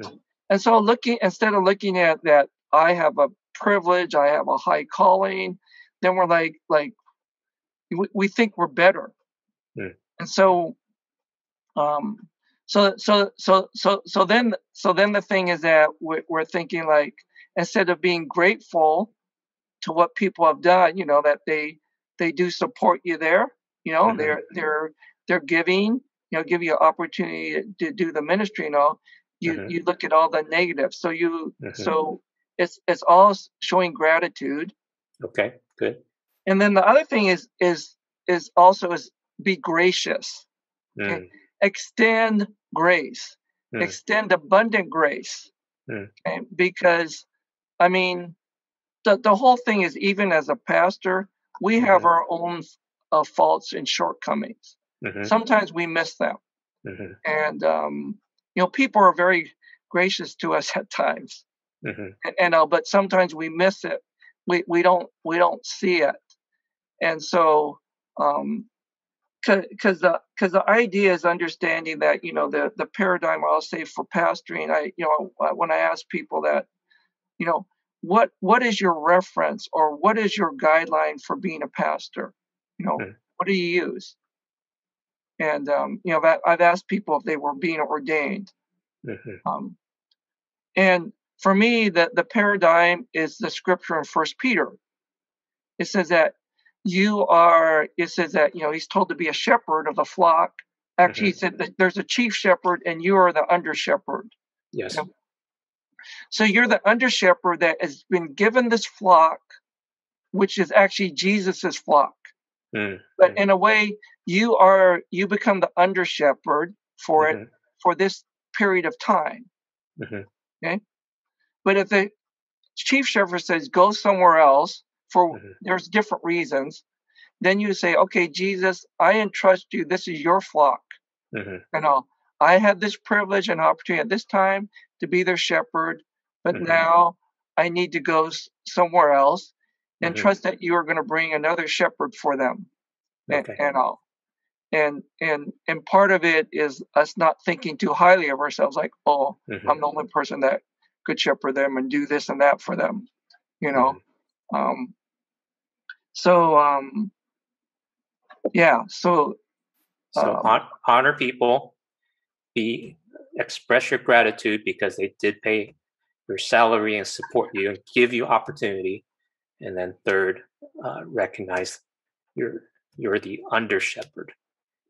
And so instead of looking at that, I have a privilege, I have a high calling, then we're like we think we're better. Mm-hmm. And so um so then the thing is that we're thinking like, instead of being grateful to what people have done, that they do support you there, Mm-hmm. they're giving, give you an opportunity to do the ministry and all. you Mm-hmm. you look at all the negatives, Mm-hmm. so it's all showing gratitude. Okay. Good. And then the other thing is also is be gracious. Okay, Mm. extend grace, Mm. extend abundant grace. Mm. Okay? Because I mean, the whole thing is, even as a pastor, we have Mm-hmm. our own faults and shortcomings. Mm-hmm. Sometimes we miss them, Mm-hmm. and people are very gracious to us at times, Mm-hmm. but sometimes we miss it. We don't see it, and so because the idea is understanding that the paradigm, I'll say, for pastoring. When I ask people that, you know what is your reference, or what is your guideline for being a pastor? Mm. What do you use? And I've asked people if they were being ordained. Mhm. Um, and for me, the paradigm is the scripture in First Peter. It says that he's told to be a shepherd of the flock. Actually, he Mhm. said that there's a chief shepherd and you are the under shepherd. You Yes. know? So you're the under shepherd that has been given this flock, which is actually Jesus's flock. Mm. But Mm. in a way, you become the under shepherd for it Mhm. for this period of time. Mhm. Okay. But if the chief shepherd says go somewhere else for Mhm. there's different reasons, then you say, okay, Jesus, I entrust you. This is your flock. Mhm. You know, I had this privilege and opportunity at this time to be their shepherd, but Mhm. now I need to go somewhere else and Mhm. trust that you are going to bring another shepherd for them, Okay. and all. And part of it is us not thinking too highly of ourselves, like, oh, Mhm. I'm the only person that could shepherd them and do this and that for them, you know. Mhm. Um, so yeah, so So um, honor people, be express your gratitude because they did pay your salary and support you and give you opportunity. And then third, recognize you're you're the under shepherd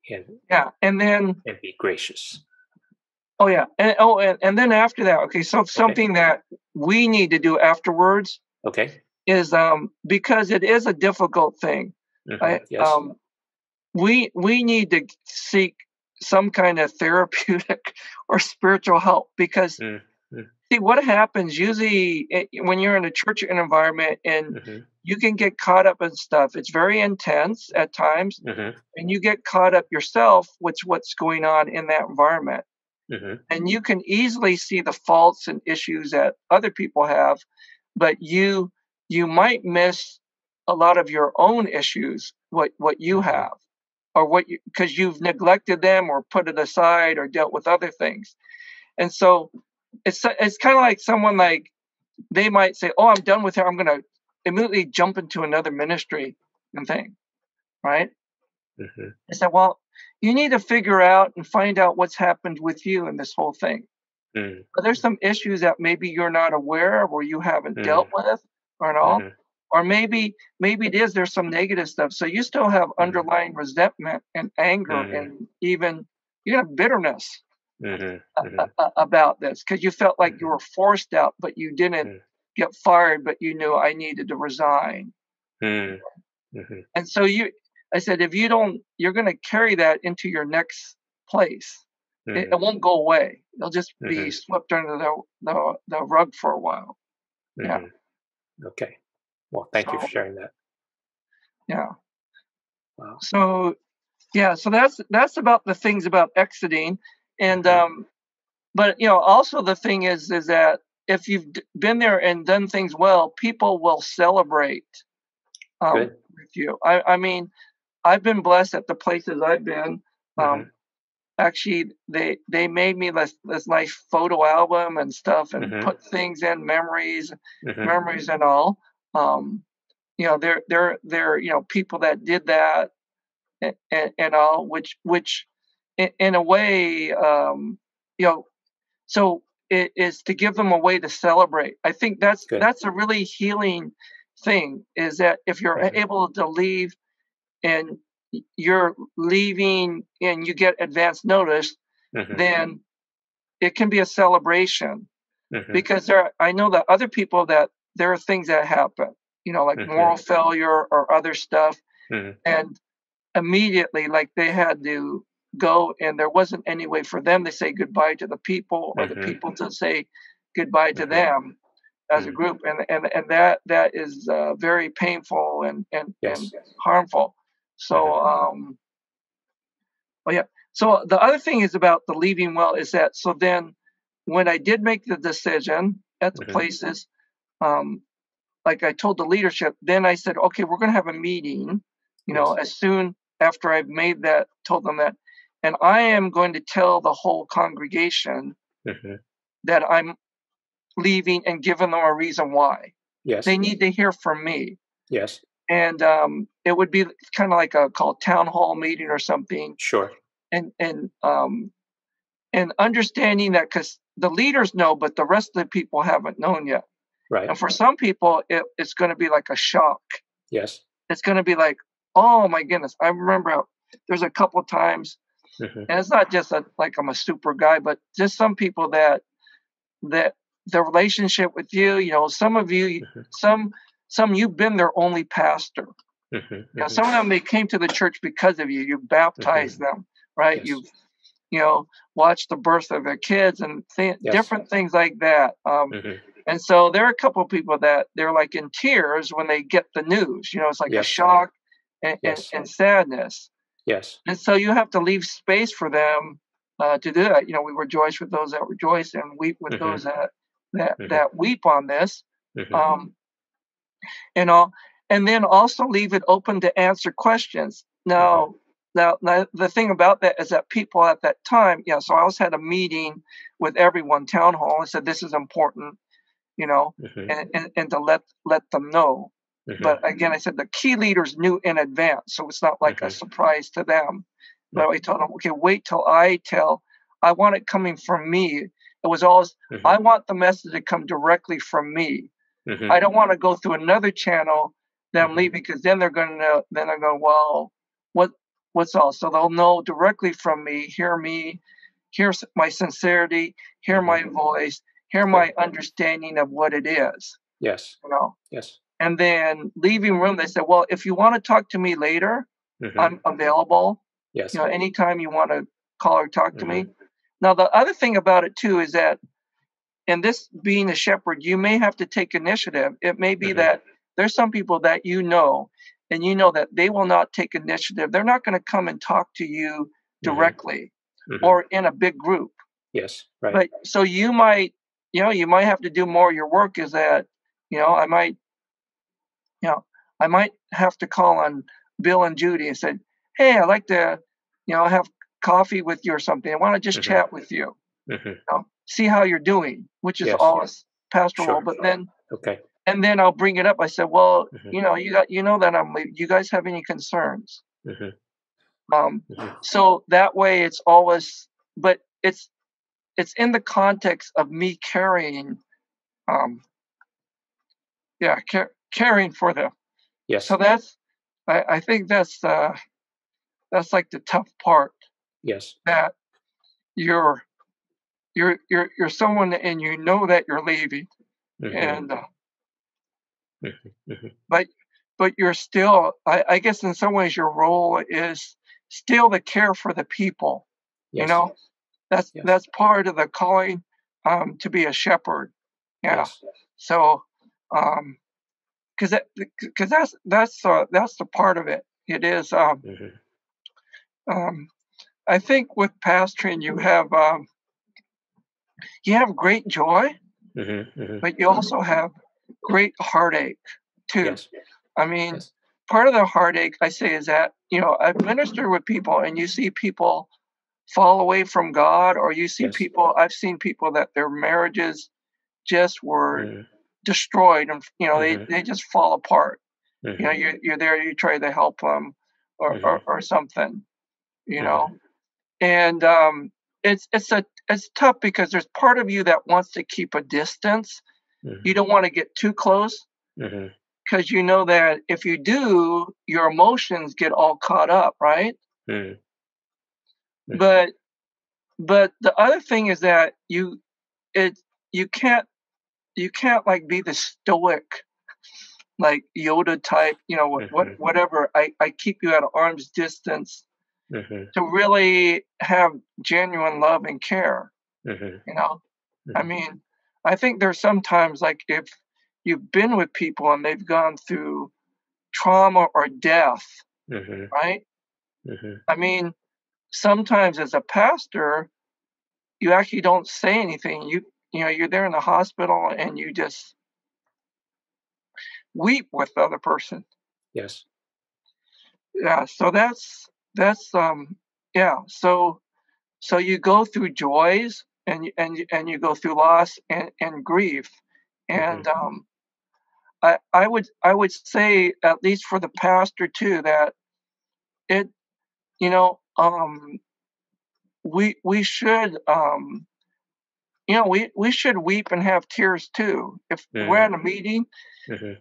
and yeah, and then be gracious. oh yeah, and then after that, okay, so Okay. something that we need to do afterwards Okay. is because it is a difficult thing. I Yes. we need to seek some kind of therapeutic or spiritual help, because Mm. Mm. see what happens usually when you're in a church environment and Mhm. you can get caught up in stuff. It's very intense at times, Mhm. and you get caught up yourself with what's going on in that environment. Mhm. And you can easily see the faults and issues that other people have, but you might miss a lot of your own issues, what you Mhm. have, or what you because you've neglected them or put it aside or dealt with other things. And so it's kind of like someone, like, they might say, oh, I'm done with her, I'm going to immediately jump into another ministry and thing, right? Mhm. I said, well, you need to figure out and find out what's happened with you in this whole thing. Mm. But there's some issues that maybe you're not aware of or you haven't dealt Mm. with, or all. Mhm. Or maybe it is there's some negative stuff. So you still have Mhm. underlying resentment and anger Mhm. and even you have bitterness Mhm. Mhm. about this because you felt like you Mhm. were forced out, but you didn't Mm. get fired, but you knew I needed to resign. Mm. Mhm. And so I said, if you don't, you're going to carry that into your next place. It Mhm. won't go away. It'll just be Mhm. swept under the rug for a while. Yeah. Mhm. Okay. Well, thank you for So sharing that. yeah. Wow. So yeah. So that's about the things about exiting, and Mhm. but also the thing is that if you've been there and done things well, people will celebrate Good. with you. I mean, I've been blessed at the places I've been. Um, Mhm. Actually, they made me this nice photo album and stuff, and Mhm. put things in, Mhm. memories and all. Um, they're people that did that, and all, which in a way, you know, so it is to give them a way to celebrate. I think Good. that's a really healing thing. Is that if you're Mhm. able to leave and you're leaving and you get advance notice, Mhm. then it can be a celebration, Mhm. because I know that other people that there are things that happen, like Mhm. moral failure or other stuff, Mhm. and immediately, like, they had to go, and there wasn't any way for them to say goodbye to the people, or the Mhm. people to say goodbye to Mhm. them as a Mhm. group, and that is very painful and Yes. harmful. So Mhm. oh yeah. So the other thing is about the leaving well is that, so then when I did make the decision at the Mhm. places, um, like I told the leadership, then I said, okay, we're going to have a meeting, Yes. as soon after I've made that, told them that, and I am going to tell the whole congregation Mhm. that I'm leaving and giving them a reason why. Yes. They need to hear from me. Yes. And it would be kind of like a called town hall meeting or something. Sure. And and understanding that because the leaders know, but the rest of the people haven't known yet. Right. And for some people, it's going to be like a shock. Yes. It's going to be like, oh my goodness. I remember there's a couple times, Mm-hmm. and it's not just like I'm a super guy, but just some people that the relationship with you, some of you, Mm-hmm. some you've been their only pastor. Mm-hmm. Some of them, they came to the church because of you. You baptized Mm-hmm. them, right? Yes. You've watched the birth of their kids and Yes. different things like that. Mm-hmm. And so there are a couple of people that they're like in tears when they get the news. It's like a Yes. shock and, and, Yes. and sadness. Yes. And so you have to leave space for them to do that. We rejoice with those that rejoice and weep with those Mm-hmm. that weep on this. Mm-hmm. Um, and all, and then also leave it open to answer questions. Mm-hmm. Now, the thing about that is that people at that time, so I always had a meeting with everyone, town hall, and said this is important, Mm-hmm. and to let them know. Mm-hmm. But again, I said the key leaders knew in advance, so it's not like a Mm-hmm. surprise to them. Mm-hmm. But I told them, okay, wait till I tell. I want it coming from me. It was always, Mm-hmm. I want the message to come directly from me. Mm-hmm. I don't want to go through another channel, them Mm-hmm. leave, because then they're going to, well, what, what's all? So they'll know directly from me, hear my sincerity, hear Mm-hmm. my voice, hear Good. my understanding of what it is, Yes. you know. Yes. And then leaving room, they said, well, if you want to talk to me later, Mm-hmm. I'm available. Yes. Anytime you want to call or talk to Mm-hmm. me. Now, the other thing about it too is that, and this being a shepherd, you may have to take initiative. It may be Mm-hmm. that there's some people that and that they will not take initiative. They're not going to come and talk to you Mm-hmm. directly Mm-hmm. or in a big group. Yes. Right. But so you might have to do more of your work. Is that, I might, I might have to call on Bill and Judy and say, hey, I'd like to, have coffee with you or something. I want to just Mm-hmm. chat with you. Mm-hmm. See how you're doing, which is Yes. always pastoral. Sure. But then, Okay. and then I'll bring it up. I said, well, Mm-hmm. that I'm leaving. You guys have any concerns? Mm-hmm. Mm-hmm. So that way it's always, but it's in the context of me carrying, um, caring for them. So Yes. I think that's like the tough part, Yes. that you're you're someone and that you're leaving, Mm-hmm. and Mm-hmm. Mm-hmm. but you're still, I guess in some ways your role is still to care for the people. You Yes. know, that's Yes. part of the calling, to be a shepherd. Yeah. Yes. So, because that's the part of it. It is. Mm-hmm. Um, I think with pastoring you have great joy, Mm-hmm. Mm-hmm. but you also have great heartache too. Yes. I mean, Yes. part of the heartache I say is that, I've ministered with people and you see people fall away from God, or Yes. I've seen people that their marriages just were Mm-hmm. destroyed, and, Mm-hmm. they just fall apart. Mm-hmm. You're there, you try to help them Mm-hmm. or something, you Mm-hmm. know, and, it's tough because there's part of you that wants to keep a distance. You Mm-hmm. don't want to get too close, Mm-hmm. because you know that if you do, your emotions get all caught up, right? Mm-hmm. Mm-hmm. But the other thing is that it you can't like be the stoic, like Yoda type, Mm-hmm. whatever. I keep you at arm's distance Mm-hmm. to really have genuine love and care. Mm-hmm. You know, I Mm-hmm. mean, I think there's sometimes, like, if you've been with people and they've gone through trauma or death, Mm-hmm. right? Mm-hmm. I mean, sometimes as a pastor, you actually don't say anything. You're there in the hospital and you just weep with the other person. Yes. Yeah, so that's yeah. So you go through joys and you go through loss and grief, Mm-hmm. and I would say, at least for the pastor too, that it, you know, we should, we should weep and have tears too. If we're Mm, at a meeting mhm,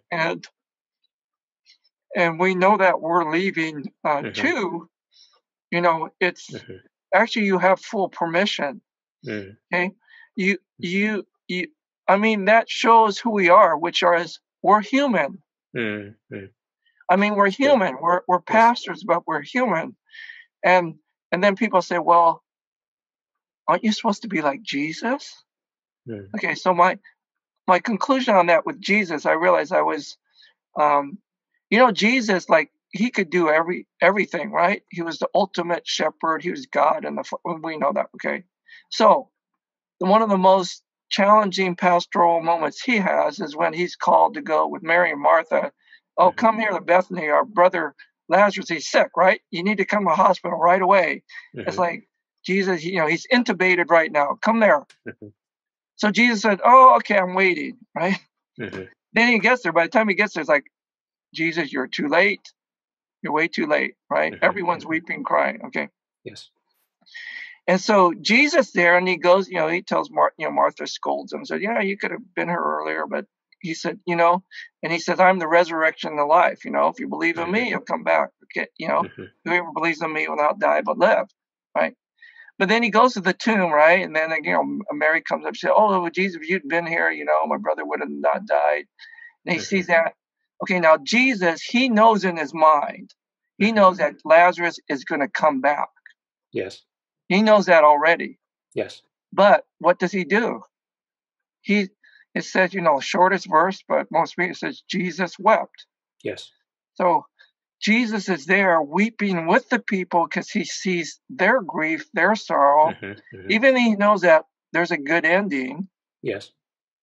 and we know that we're leaving mhm, too, it's mhm, actually, you have full permission. mm, Okay, you mhm, you you. I mean, that shows who we are, which is we're human. mm, mm. I mean, we're Yeah. human. We're Yes. pastors, but we're human. And then people say, well, aren't you supposed to be like Jesus? Mm, Okay, so my conclusion on that with Jesus, I realized I was, um, Jesus, like, he could do everything, right? He was the ultimate shepherd. He was God, and we know that. Okay, so one of the most challenging pastoral moments he has is when he's called to go with Mary and Martha. Oh, mhm, come here to Bethany. Our brother Lazarus, he's sick, right? You need to come to the hospital right away. It's mhm, like, Jesus, he's intubated right now. Come there. mhm, So Jesus said, oh, okay, I'm waiting, right? mhm, Then he gets there. By the time he gets there, it's like, Jesus, you're too late. You're way too late, right? mhm, Everyone's mhm. weeping, crying. Okay. Yes. And so Jesus there, and he goes, he tells Martha scolds him, said, yeah, you could have been here earlier, but he said, and he says, I'm the resurrection and the life. If you believe in Mhm, me, you'll come back. Okay, mhm, whoever believes in me will not die but live, right? But then he goes to the tomb, right? And then Mary comes up, and says, oh, Jesus, if you'd been here, my brother would have not died. And he mhm, sees that. Okay, now Jesus, he knows in his mind, he mhm. knows that Lazarus is going to come back. Yes. He knows that already. Yes. But what does he do? It says, shortest verse, but most readers, it says Jesus wept. Yes. So Jesus is there weeping with the people because he sees their grief, their sorrow, Mhm, mhm. even though he knows that there's a good ending, Yes.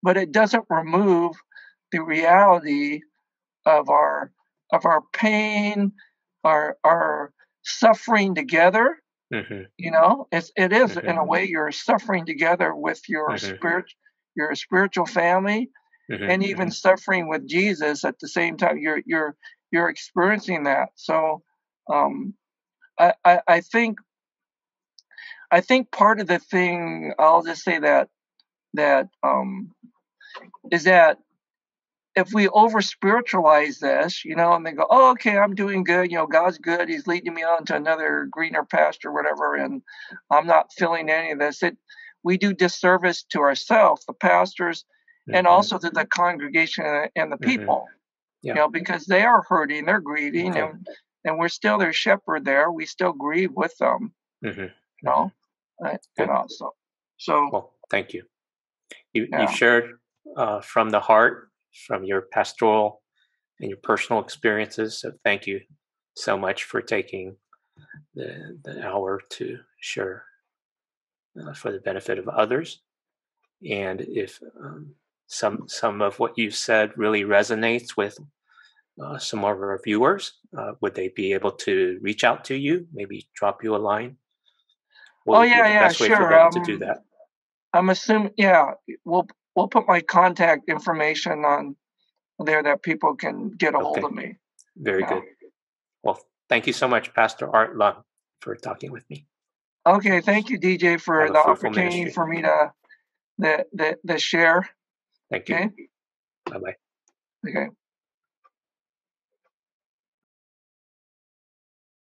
but it doesn't remove the reality of our pain, our suffering together. Mhm, It is in mhm, a way you're suffering together with mhm, your spiritual family, mhm, and even mhm. suffering with Jesus at the same time. You're experiencing that. So um, I think part of the thing, I'll just say that is that if we over spiritualize this, and they go, oh, okay, I'm doing good, God's good, he's leading me on to another greener pasture, whatever, and I'm not feeling any of this. We do disservice to ourselves, the pastors, and Mhm, also to the congregation and the mhm. people, Yeah. because they are hurting, they're grieving, Okay. and we're still their shepherd there. We still grieve with them, Mhm, you know, mhm. Good. so Well, thank you. You've yeah. shared from the heart, from your pastoral and your personal experiences. So thank you so much for taking the hour to share for the benefit of others. And if some of what you said really resonates with some of our viewers, would they be able to reach out to you? Maybe drop you a line? What Oh would be yeah, the yeah, best way for sure. them to do that? I'm assuming, yeah, we'll put my contact information on there that people can get a hold Okay, of me. very Yeah. good. Well, thank you so much, Pastor Art Lum, for talking with me. Okay, thank you, DJ, Have for a the fruitful opportunity ministry. for me to the share. Thank you. Okay. Bye bye. Okay.